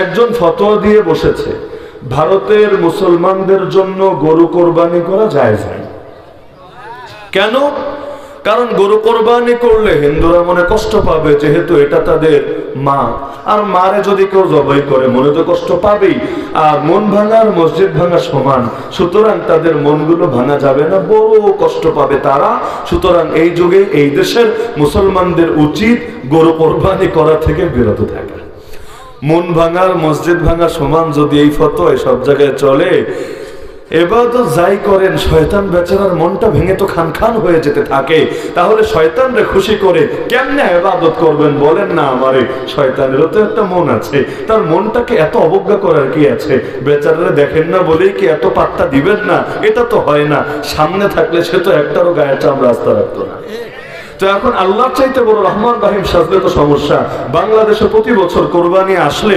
একজন ফতোয়া দিয়ে বসেছে ভারতের মুসলমানদের জন্য গরু কোরবানি করা জায়েজ নাই। কেন? কারণ গরু কোরবানি করলে হিন্দুরা মনে কষ্ট পাবে, যেহেতু এটা তাদের মা, আর মারে যদি কেউ জবাই করে মনে তো কষ্ট পাবেই, আর মন ভাঙা আর মসজিদ ভাঙা সমান, সুতরাং তাদের মনগুলো ভাঙা যাবে না, বড় কষ্ট পাবে তারা। সুতরাং এই যুগে এই দেশের মুসলমানদের উচিত গরু কোরবানি করা থেকে বিরত থাকা। মন ভাঙার মসজিদ ভাঙা সমান যদি এই ফতোয়া সব জায়গায় চলে, এবাদত যাই করেন শয়তান বেচারার মনটা ভেঙে তো খান খান হয়ে যেতে থাকে। তাহলে শয়তানরে খুশি করে কেমনে ইবাদত করবেন বলেন না আমারে? শয়তানেরও তো একটা মন আছে, তার মনটাকে এত অবজ্ঞা করার কি আছে? বেচারারে দেখেন না বলেই কি এত পাত্তা দিবেন না? এটা তো হয় না। সামনে থাকলে সে তো একটারও গায়ে চামড়া রাস্তা রাখতো না। তো এখন আল্লাহর চাইতে বড় রহমান রহিম সাজলে তো সমস্যা। বাংলাদেশে প্রতি বছর কোরবানি আসলে